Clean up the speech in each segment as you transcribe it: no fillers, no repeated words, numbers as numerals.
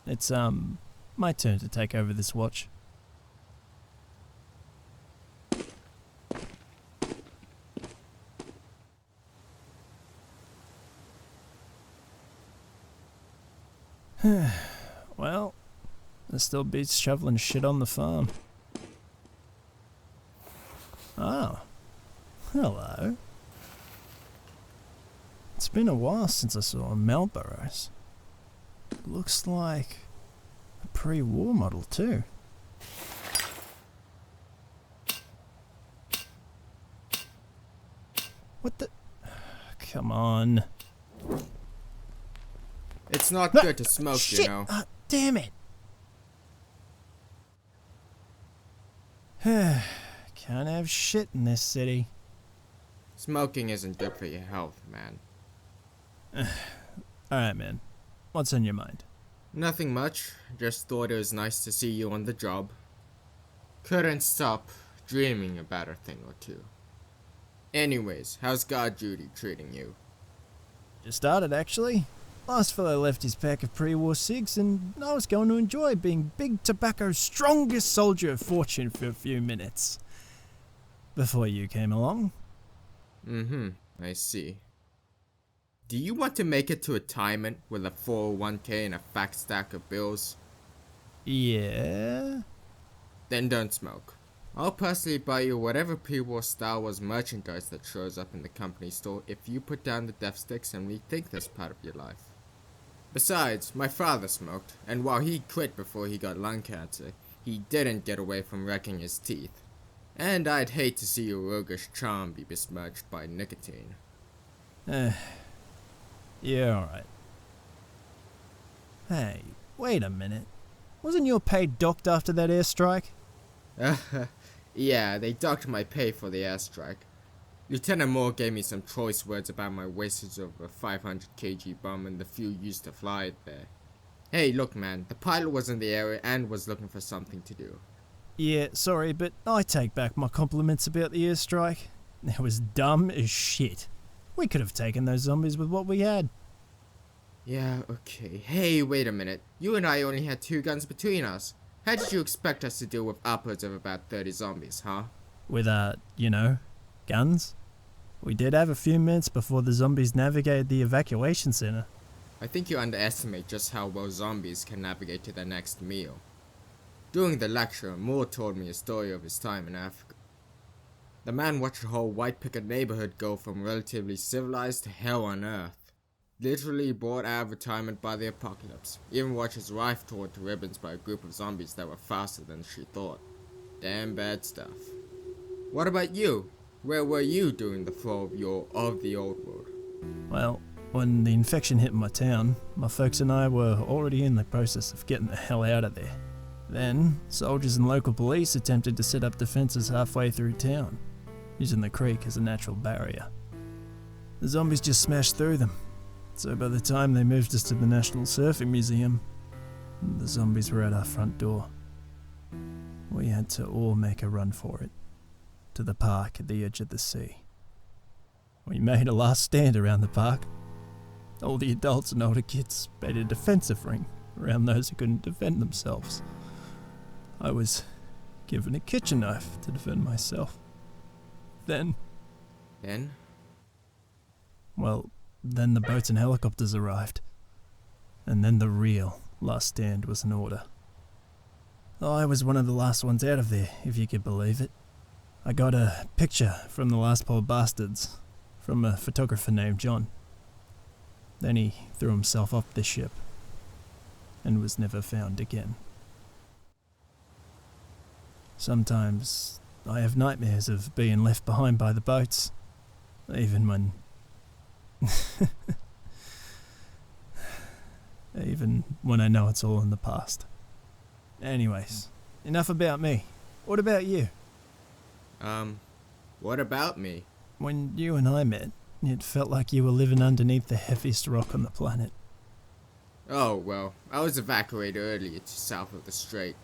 It's, my turn to take over this watch. Well, there still beats shoveling shit on the farm. Oh, hello. It's been a while since I saw a Marlboros. Looks like a pre-war model too. What the? Come on. It's not good to smoke, Shit! you know. Damn it! Can't have shit in this city. Smoking isn't good for your health, man. Alright, man. What's on your mind? Nothing much, just thought it was nice to see you on the job. Couldn't stop dreaming about a thing or two. Anyways, how's guard duty treating you? Just started, actually. Last fellow left his pack of pre-war cigs, and I was going to enjoy being Big Tobacco's strongest soldier of fortune for a few minutes. Before you came along. I see. Do you want to make it to retirement with a 401k and a fat stack of bills? Yeah? Then don't smoke. I'll personally buy you whatever pre-war Star Wars merchandise that shows up in the company store if you put down the death sticks and rethink this part of your life. Besides, my father smoked, and while he quit before he got lung cancer, he didn't get away from wrecking his teeth. And I'd hate to see your roguish charm be besmirched by nicotine. Yeah, alright. Hey, wait a minute. Wasn't your pay docked after that airstrike? Yeah, they docked my pay for the airstrike. Lieutenant Moore gave me some choice words about my wastage of a 500 kg bomb and the few used to fly it there. Hey, look man, the pilot was in the area and was looking for something to do. Yeah, sorry, but I take back my compliments about the airstrike. It was dumb as shit. We could have taken those zombies with what we had. Yeah, okay. Hey, wait a minute. You and I only had 2 guns between us. How did you expect us to deal with upwards of about 30 zombies, huh? With, guns? We did have a few minutes before the zombies navigated the evacuation center. I think you underestimate just how well zombies can navigate to their next meal. During the lecture, Moore told me a story of his time in Africa. The man watched a whole white picket neighborhood go from relatively civilized to hell on earth. Literally brought out of retirement by the apocalypse. Even watched his wife torn to ribbons by a group of zombies that were faster than she thought. Damn bad stuff. What about you? Where were you during the fall of the old world? Well, when the infection hit my town, my folks and I were already in the process of getting the hell out of there. Then, soldiers and local police attempted to set up defenses halfway through town, using the creek as a natural barrier. The zombies just smashed through them, so by the time they moved us to the National Surfing Museum, the zombies were at our front door. We had to all make a run for it, to the park at the edge of the sea. We made a last stand around the park. All the adults and older kids made a defensive ring around those who couldn't defend themselves. I was given a kitchen knife to defend myself. Then, then the boats and helicopters arrived. And then the real last stand was in order. I was one of the last ones out of there, if you could believe it. I got a picture from the last poor bastards, from a photographer named John. Then he threw himself off the ship, and was never found again. Sometimes I have nightmares of being left behind by the boats, even when I know it's all in the past. Anyways, enough about me. What about you? What about me? When you and I met, it felt like you were living underneath the heaviest rock on the planet. Oh, well, I was evacuated earlier to south of the strait.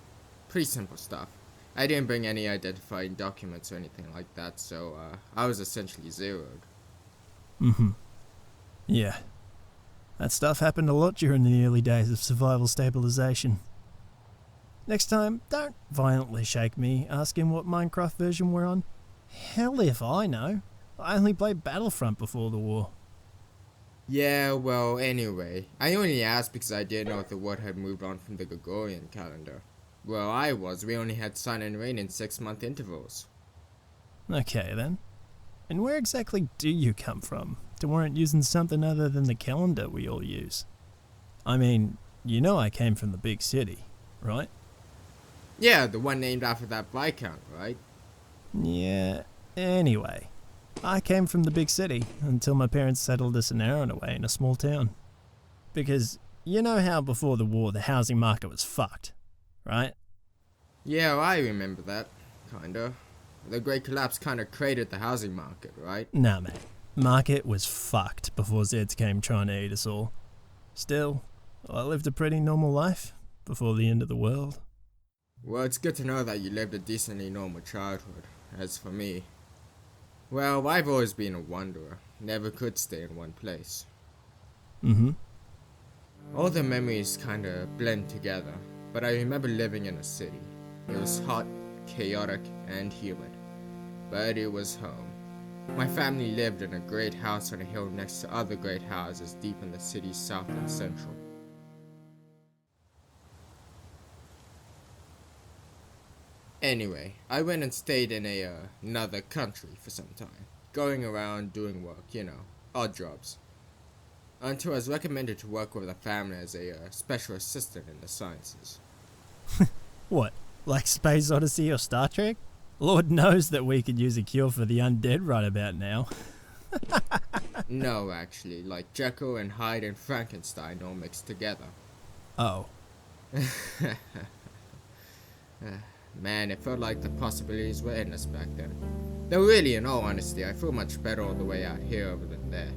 Pretty simple stuff. I didn't bring any identifying documents or anything like that, so, I was essentially zeroed. Yeah. That stuff happened a lot during the early days of survival stabilization. Next time, don't violently shake me asking what Minecraft version we're on. Hell if I know. I only played Battlefront before the war. Yeah, well, anyway, I only asked because I didn't know if the world had moved on from the Gregorian calendar. Well, we only had sun and rain in 6-month intervals. Okay then. And where exactly do you come from to warrant using something other than the calendar we all use? I mean, you know I came from the big city, right? Yeah, the one named after that Viscount, right? Yeah, anyway. I came from the big city until my parents settled us an hour away in a small town. Because you know how before the war the housing market was fucked, right? Yeah, I remember that. Kinda. The Great Collapse kinda created the housing market, right? Nah, mate. Market was fucked before Zeds came trying to eat us all. Still, I lived a pretty normal life before the end of the world. Well, it's good to know that you lived a decently normal childhood. As for me, well, I've always been a wanderer. Never could stay in one place. All the memories kinda blend together, but I remember living in a city. It was hot, chaotic, and humid, but it was home. My family lived in a great house on a hill next to other great houses deep in the city's south and central. Anyway, I went and stayed in another country for some time, going around doing work, odd jobs. Until I was recommended to work with a family as a special assistant in the sciences. What, like Space Odyssey or Star Trek? Lord knows that we could use a cure for the undead right about now. No, actually, like Jekyll and Hyde and Frankenstein all mixed together. Oh. Man, it felt like the possibilities were endless back then. Though really, in all honesty, I feel much better all the way out here over than there.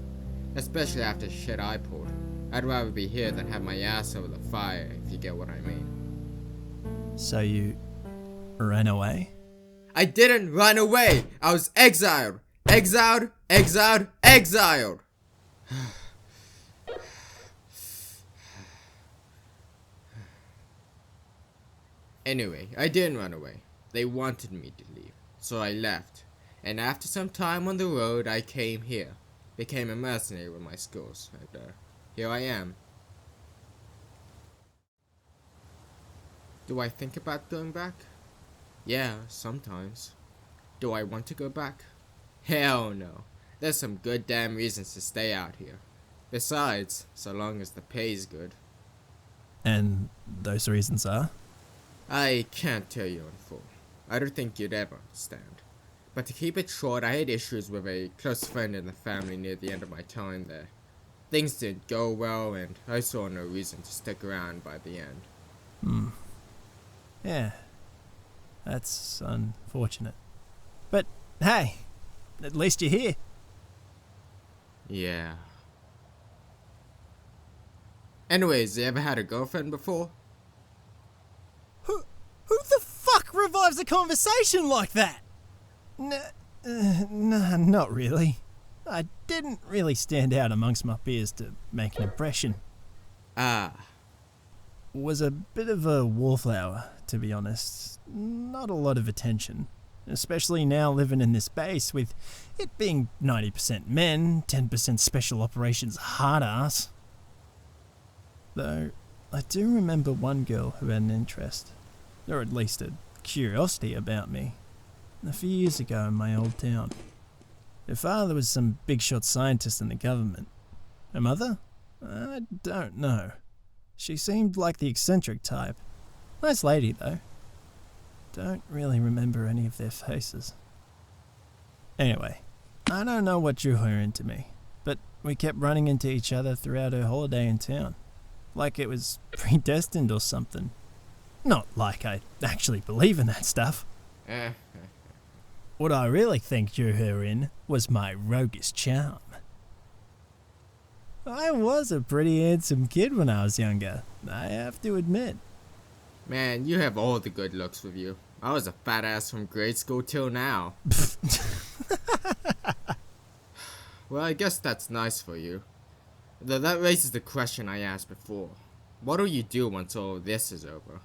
Especially after shit I pulled. I'd rather be here than have my ass over the fire, if you get what I mean. So you ran away? I didn't run away! I was exiled! Exiled! Exiled! Exiled! Anyway, I didn't run away. They wanted me to leave, so I left. And after some time on the road, I came here. Became a mercenary with my skills, and here I am. Do I think about going back? Yeah, sometimes. Do I want to go back? Hell no. There's some good damn reasons to stay out here. Besides, so long as the pay's good. And those reasons are? I can't tell you in full. I don't think you'd ever understand. But to keep it short, I had issues with a close friend in the family near the end of my time there. Things didn't go well, and I saw no reason to stick around by the end. Yeah. That's unfortunate. But, hey, at least you're here. Yeah. Anyways, you ever had a girlfriend before? Who the fuck revives a conversation like that? Nah, not really. I didn't really stand out amongst my peers to make an impression. Ah. Was a bit of a wallflower, to be honest. Not a lot of attention. Especially now living in this base, with it being 90% men, 10% special operations hard-ass. Though, I do remember one girl who had an interest, or at least a curiosity about me, a few years ago in my old town. Her father was some big-shot scientist in the government. Her mother? I don't know. She seemed like the eccentric type. Nice lady, though. Don't really remember any of their faces. Anyway, I don't know what drew her into me, but we kept running into each other throughout her holiday in town. Like it was predestined or something. Not like I actually believe in that stuff. What I really think drew her in was my roguish charm. I was a pretty handsome kid when I was younger, I have to admit. Man, you have all the good looks with you. I was a fat ass from grade school till now. Well, I guess that's nice for you. Though that raises the question I asked before. What will you do once all this is over?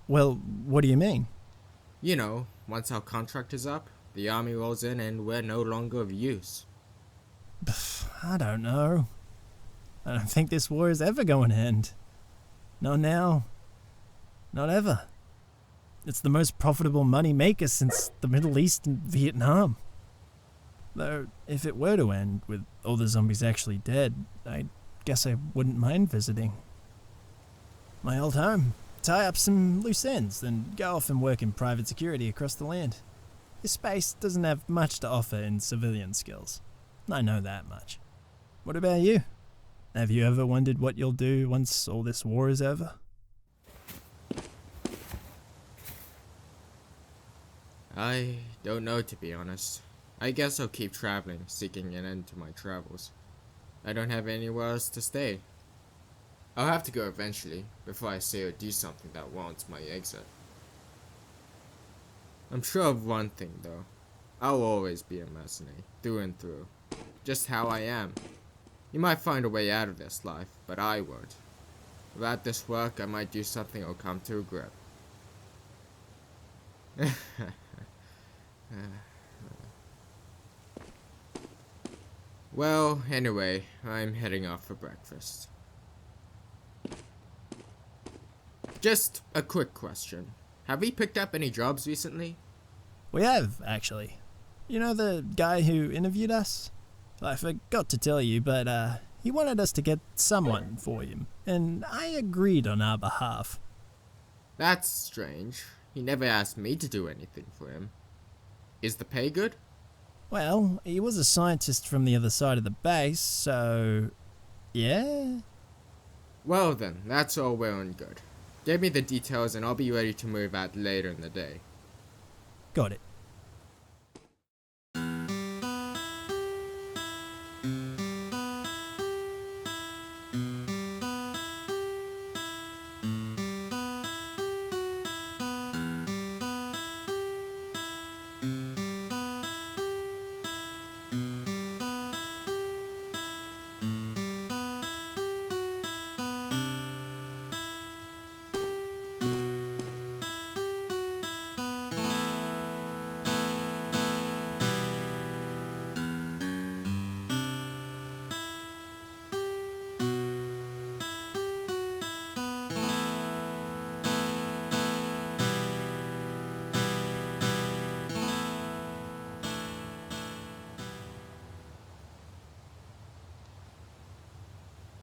Well, what do you mean? You know, once our contract is up, the army rolls in and we're no longer of use. I don't know. I don't think this war is ever going to end. Not now. Not ever. It's the most profitable money maker since the Middle East and Vietnam. Though, if it were to end with all the zombies actually dead, I guess I wouldn't mind visiting my old home, tie up some loose ends, then go off and work in private security across the land. This space doesn't have much to offer in civilian skills. I know that much. What about you? Have you ever wondered what you'll do once all this war is over? I don't know, to be honest. I guess I'll keep traveling, seeking an end to my travels. I don't have anywhere else to stay. I'll have to go eventually, before I say or do something that warrants my exit. I'm sure of one thing though. I'll always be a mercenary, through and through. Just how I am. You might find a way out of this life, but I won't. Without this work, I might do something I'll come to regret. Well, anyway, I'm heading off for breakfast. Just a quick question. Have we picked up any jobs recently? We have, actually. You know the guy who interviewed us? I forgot to tell you, but he wanted us to get someone for him, and I agreed on our behalf. That's strange. He never asked me to do anything for him. Is the pay good? Well, he was a scientist from the other side of the base, so... yeah? Well then, that's all well and good. Give me the details and I'll be ready to move out later in the day. Got it.